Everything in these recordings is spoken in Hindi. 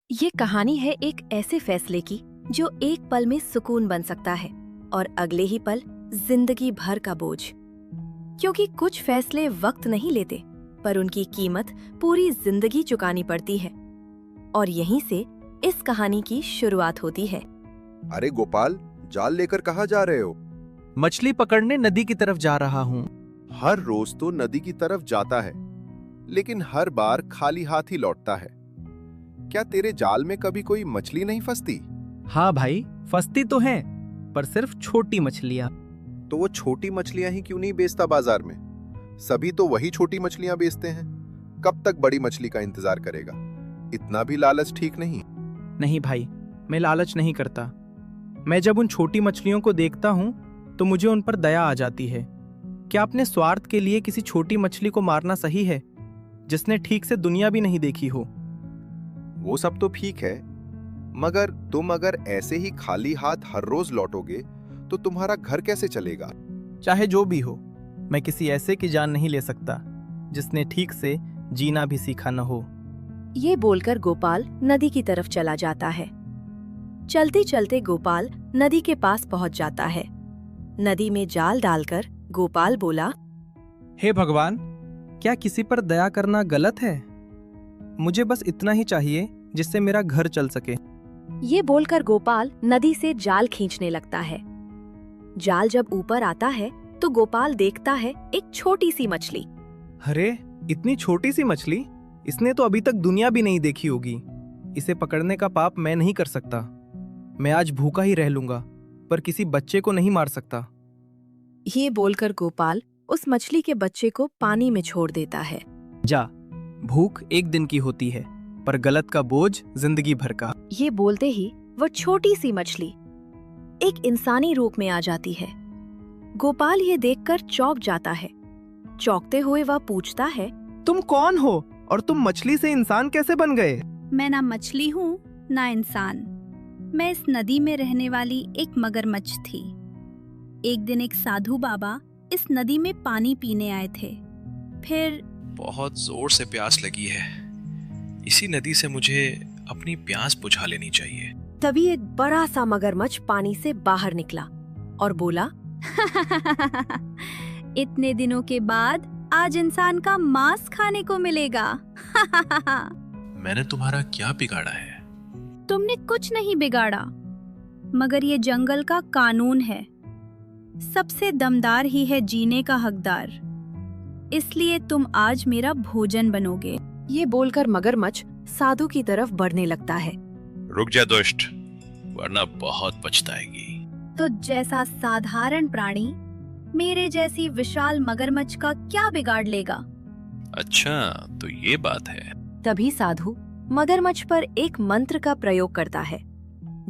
ये कहानी है एक ऐसे फैसले की जो एक पल में सुकून बन सकता है और अगले ही पल जिंदगी भर का बोझ। क्योंकि कुछ फैसले वक्त नहीं लेते, पर उनकी कीमत पूरी जिंदगी चुकानी पड़ती है। और यहीं से इस कहानी की शुरुआत होती है। अरे गोपाल, जाल लेकर कहाँ जा रहे हो? मछली पकड़ने नदी की तरफ जा रहा हूँ। हर रोज तो नदी की तरफ जाता है, लेकिन हर बार खाली हाथ ही लौटता है। क्या तेरे जाल में कभी कोई मछली नहीं फंसती? हाँ भाई, फंसती तो हैं, पर सिर्फ छोटी मछलियाँ। तो वो छोटी मछलियां ही क्यों नहीं बेचता बाजार में? सभी तो वही छोटी मछलियां बेचते हैं। कब तक बड़ी मछली का इंतजार करेगा? इतना भी लालच ठीक नहीं। नहीं भाई, मैं लालच नहीं करता। मैं जब उन छोटी मछलियों को देखता हूँ तो मुझे उन पर दया आ जाती है। क्या अपने स्वार्थ के लिए किसी छोटी मछली को मारना सही है, जिसने ठीक से दुनिया भी नहीं देखी हो? वो सब तो ठीक है, मगर तुम अगर ऐसे ही खाली हाथ हर रोज लौटोगे तो तुम्हारा घर कैसे चलेगा? चाहे जो भी हो, मैं किसी ऐसे की जान नहीं ले सकता जिसने ठीक से जीना भी सीखा न हो। ये बोलकर गोपाल नदी की तरफ चला जाता है। चलते चलते गोपाल नदी के पास पहुंच जाता है। नदी में जाल डालकर गोपाल बोला, हे भगवान, क्या किसी पर दया करना गलत है? मुझे बस इतना ही चाहिए जिससे मेरा घर चल सके। ये बोलकर गोपाल नदी से जाल खींचने लगता है। जाल जब ऊपर आता है तो गोपाल देखता है एक छोटी सी मछली। अरे, इतनी छोटी सी मछली! इसने तो अभी तक दुनिया भी नहीं देखी होगी। इसे पकड़ने का पाप मैं नहीं कर सकता। मैं आज भूखा ही रह लूंगा, पर किसी बच्चे को नहीं मार सकता। ये बोलकर गोपाल उस मछली के बच्चे को पानी में छोड़ देता है। जा, भूख एक दिन की होती है, पर गलत का बोझ जिंदगी भर का। ये बोलते ही वो छोटी सी मछली एक इंसानी रूप में आ जाती है। गोपाल ये देखकर चौंक जाता है। चौंकते हुए वह पूछता है, तुम कौन हो और तुम मछली से इंसान कैसे बन गए? मैं ना मछली हूँ ना इंसान। मैं इस नदी में रहने वाली एक मगरमच्छ थी। एक दिन एक साधु बाबा इस नदी में पानी पीने आए थे। फिर बहुत जोर से प्यास लगी है। इसी नदी से मुझे अपनी प्यास बुझा लेनी चाहिए। तभी एक बड़ा सा मगरमच्छ पानी से बाहर निकला और बोला, इतने दिनों के बाद आज इंसान का मांस खाने को मिलेगा। मैंने तुम्हारा क्या बिगाड़ा है? तुमने कुछ नहीं बिगाड़ा, मगर ये जंगल का कानून है। सबसे दमदार ही है जीने का हकदार। इसलिए तुम आज मेरा भोजन बनोगे। ये बोलकर मगरमच्छ साधु की तरफ बढ़ने लगता है। रुक जा दुष्ट, वरना बहुत पछताएगी। तो जैसा साधारण प्राणी मेरे जैसी विशाल मगरमच्छ का क्या बिगाड़ लेगा? अच्छा, तो ये बात है। तभी साधु मगरमच्छ पर एक मंत्र का प्रयोग करता है,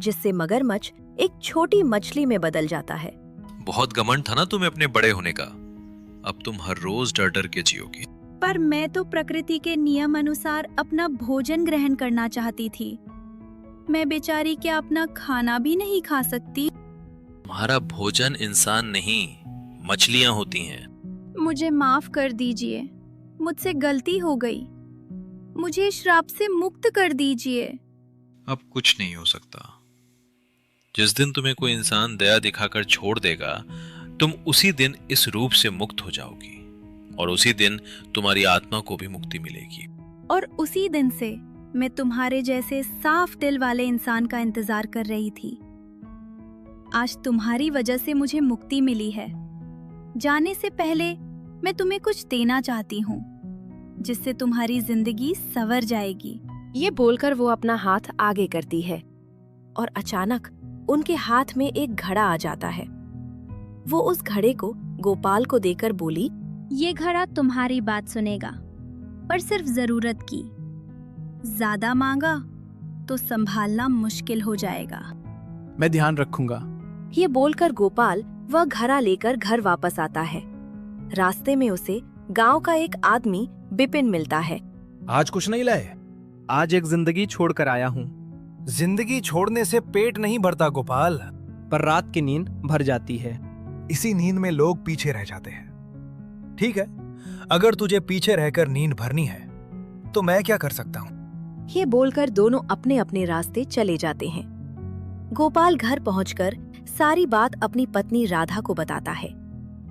जिससे मगरमच्छ एक छोटी मछली में बदल जाता है। बहुत घमंड था ना तुम्हें अपने बड़े होने का। अब तुम हर रोज डर डर के जियोगी। पर मैं तो प्रकृति के नियम अनुसार अपना भोजन ग्रहण करना चाहती थी। मैं बेचारी क्या अपना खाना भी नहीं खा सकती? तुम्हारा भोजन इंसान नहीं, मछलियां होती हैं। मुझे माफ कर दीजिए, मुझसे गलती हो गई। मुझे श्राप से मुक्त कर दीजिए। अब कुछ नहीं हो सकता। जिस दिन तुम्हें कोई इंसान दया दिखाकर छोड़ देगा, तुम उसी दिन इस रूप से मुक्त हो जाओगी, और उसी दिन तुम्हारी आत्मा को भी मुक्ति मिलेगी। और उसी दिन से मैं तुम्हारे जैसे साफ दिल वाले इंसान का इंतजार कर रही थी। आज तुम्हारी वजह से मुझे मुक्ति मिली है। जाने से पहले मैं तुम्हें कुछ देना चाहती हूँ, जिससे तुम्हारी जिंदगी संवर जाएगी। ये बोलकर वो अपना हाथ आगे करती है और अचानक उनके हाथ में एक घड़ा आ जाता है। वो उस घड़े को गोपाल को देकर बोली, ये घड़ा तुम्हारी बात सुनेगा, पर सिर्फ जरूरत की। ज्यादा मांगा तो संभालना मुश्किल हो जाएगा। मैं ध्यान रखूंगा। ये बोलकर गोपाल वह घड़ा लेकर घर वापस आता है। रास्ते में उसे गांव का एक आदमी बिपिन मिलता है। आज कुछ नहीं लाए? आज एक जिंदगी छोड़कर आया हूँ। जिंदगी छोड़ने से पेट नहीं भरता गोपाल, पर रात की नींद भर जाती है। इसी नींद में लोग पीछे रह जाते हैं। ठीक है, अगर तुझे पीछे रहकर नींद भरनी है तो मैं क्या कर सकता हूँ? ये बोलकर दोनों अपने अपने रास्ते चले जाते हैं। गोपाल घर पहुंचकर सारी बात अपनी पत्नी राधा को बताता है।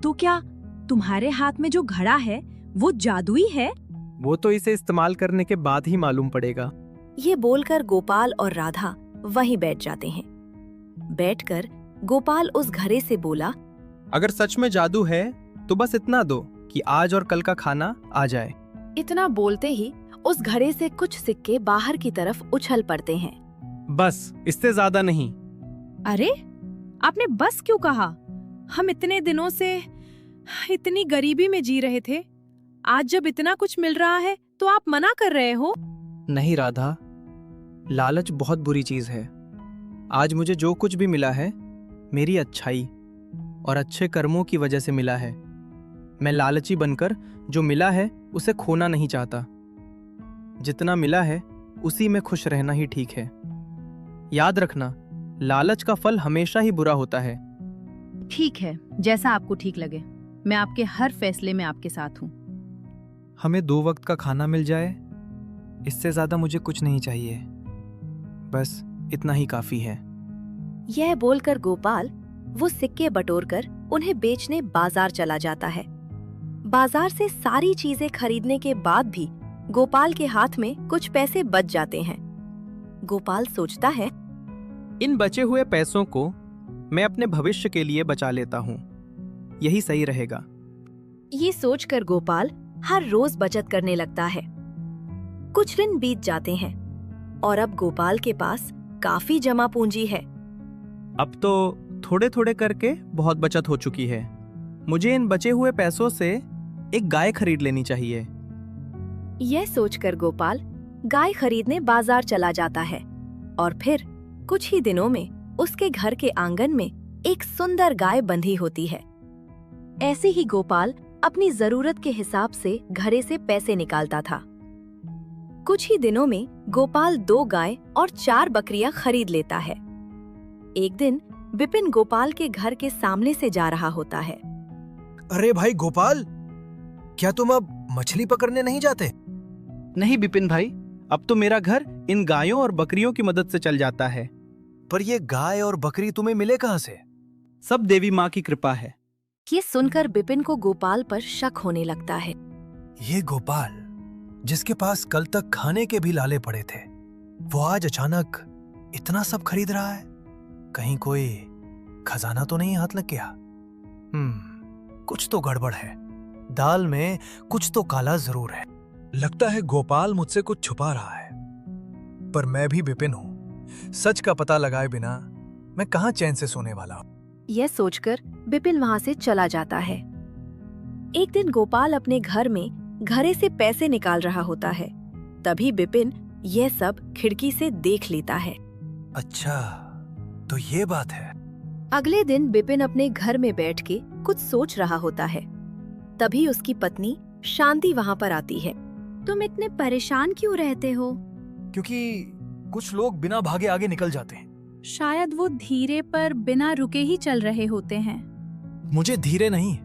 तो क्या तुम्हारे हाथ में जो घड़ा है वो जादुई है? वो तो इसे इस्तेमाल करने के बाद ही मालूम पड़ेगा। ये बोलकर गोपाल और राधा वहीं बैठ जाते हैं। बैठकर गोपाल उस घड़े से बोला, अगर सच में जादू है तो बस इतना दो कि आज और कल का खाना आ जाए। इतना बोलते ही उस घड़े से कुछ सिक्के बाहर की तरफ उछल पड़ते हैं। बस, इससे ज्यादा नहीं। अरे, आपने बस क्यों कहा? हम इतने दिनों से इतनी गरीबी में जी रहे थे, आज जब इतना कुछ मिल रहा है तो आप मना कर रहे हो? नहीं राधा, लालच बहुत बुरी चीज है। आज मुझे जो कुछ भी मिला है मेरी अच्छाई और अच्छे कर्मों की वजह से मिला है। मैं लालची बनकर जो मिला है उसे खोना नहीं चाहता। जितना मिला है उसी में खुश रहना ही ठीक है। याद रखना, लालच का फल हमेशा ही बुरा होता है। ठीक है, जैसा आपको ठीक लगे। मैं आपके हर फैसले में आपके साथ हूँ। हमें 2 वक्त का खाना मिल जाए, इससे ज्यादा मुझे कुछ नहीं चाहिए। बस इतना ही काफी है। यह बोलकर गोपाल वो सिक्के बटोरकर उन्हें बेचने बाजार चला जाता है। बाजार से सारी चीजें खरीदने के बाद भी गोपाल के हाथ में कुछ पैसे बच जाते हैं। गोपाल सोचता है, इन बचे हुए पैसों को मैं अपने भविष्य के लिए बचा लेता हूँ, यही सही रहेगा। ये सोचकर गोपाल हर रोज बचत करने लगता है। कुछ दिन बीत जाते हैं और अब गोपाल के पास काफी जमा पूंजी है। अब तो थोड़े थोड़े करके बहुत बचत हो चुकी है। मुझे इन बचे हुए पैसों से एक गाय खरीद लेनी चाहिए। यह सोचकर गोपाल गाय खरीदने बाजार चला जाता है और फिर कुछ ही दिनों में उसके घर के आंगन में एक सुंदर गाय बंधी होती है। ऐसे ही गोपाल अपनी जरूरत के हिसाब से घड़े से पैसे निकालता था। कुछ ही दिनों में गोपाल 2 गाय और 4 बकरियां खरीद लेता है। एक दिन विपिन गोपाल के घर के सामने से जा रहा होता है। अरे भाई गोपाल, क्या तुम अब मछली पकड़ने नहीं जाते? नहीं बिपिन भाई, अब तो मेरा घर इन गायों और बकरियों की मदद से चल जाता है। पर ये गाय और बकरी तुम्हें मिले कहाँ से? सब देवी माँ की कृपा है। ये सुनकर विपिन को गोपाल पर शक होने लगता है। ये गोपाल, जिसके पास कल तक खाने के भी लाले पड़े थे, वो आज अचानक इतना सब खरीद रहा है। कहीं कोई खजाना तो नहीं हाथ लग गया? कुछ तो गड़बड़ है। दाल में कुछ तो काला जरूर है। लगता है गोपाल मुझसे कुछ छुपा रहा है। पर मैं भी विपिन हूं। सच का पता लगाए बिना मैं कहां चैन से सोने वाला हूं। यह सोचकर विपिन वहां से चला जाता है। एक दिन गोपाल अपने घर में घड़े से पैसे निकाल रहा होता है। तभी विपिन यह सब खिड़की से देख लेता है। अच्छा, तो ये बात है। अगले दिन विपिन अपने घर में बैठ के कुछ सोच रहा होता है। तभी उसकी पत्नी शांति वहां पर आती है। तुम इतने परेशान क्यों रहते हो? क्योंकि कुछ लोग बिना भागे आगे निकल जाते हैं। शायद वो धीरे पर बिना रुके ही चल रहे होते हैं। मुझे धीरे नहीं,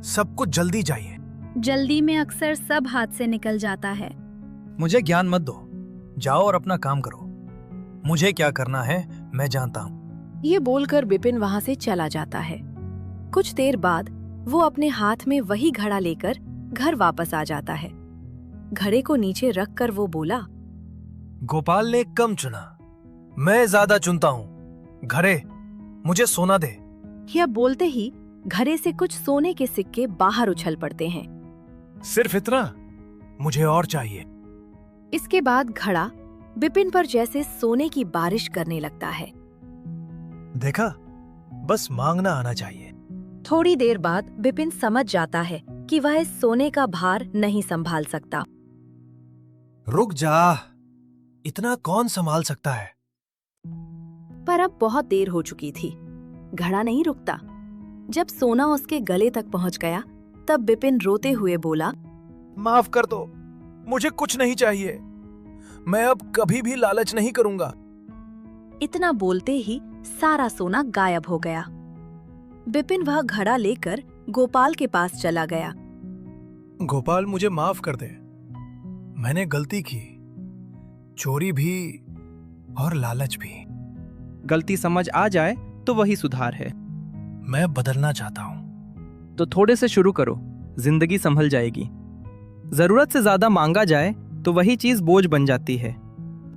सबको जल्दी चाहिए। जल्दी में अक्सर सब हाथ से निकल जाता है। मुझे ज्ञान मत दो, जाओ और अपना काम करो। मुझे क्या करना है मैं जानता हूँ। ये बोलकर विपिन वहां से चला जाता है। कुछ देर बाद वो अपने हाथ में वही घड़ा लेकर घर वापस आ जाता है। घड़े को नीचे रखकर वो बोला, गोपाल ने कम चुना, मैं ज्यादा चुनता हूँ। घड़े, मुझे सोना दे। यह बोलते ही घड़े से कुछ सोने के सिक्के बाहर उछल पड़ते हैं। सिर्फ इतना? मुझे और चाहिए। इसके बाद घड़ा विपिन पर जैसे सोने की बारिश करने लगता है। देखा, बस मांगना आना चाहिए। थोड़ी देर बाद विपिन समझ जाता है कि वह इस सोने का भार नहीं संभाल सकता। रुक जा, इतना कौन संभाल सकता है? पर अब बहुत देर हो चुकी थी। घड़ा नहीं रुकता। जब सोना उसके गले तक पहुंच गया, तब विपिन रोते हुए बोला, माफ कर दो, मुझे कुछ नहीं चाहिए। मैं अब कभी भी लालच नहीं करूंगा। इतना बोलते ही सारा सोना गायब हो गया। विपिन वह घड़ा लेकर गोपाल के पास चला गया। गोपाल, मुझे माफ कर दे। मैंने गलती की। चोरी भी और लालच भी। गलती समझ आ जाए तो वही सुधार है। मैं बदलना चाहता हूँ। तो थोड़े से शुरू करो, जिंदगी संभल जाएगी। जरूरत से ज्यादा मांगा जाए तो वही चीज बोझ बन जाती है।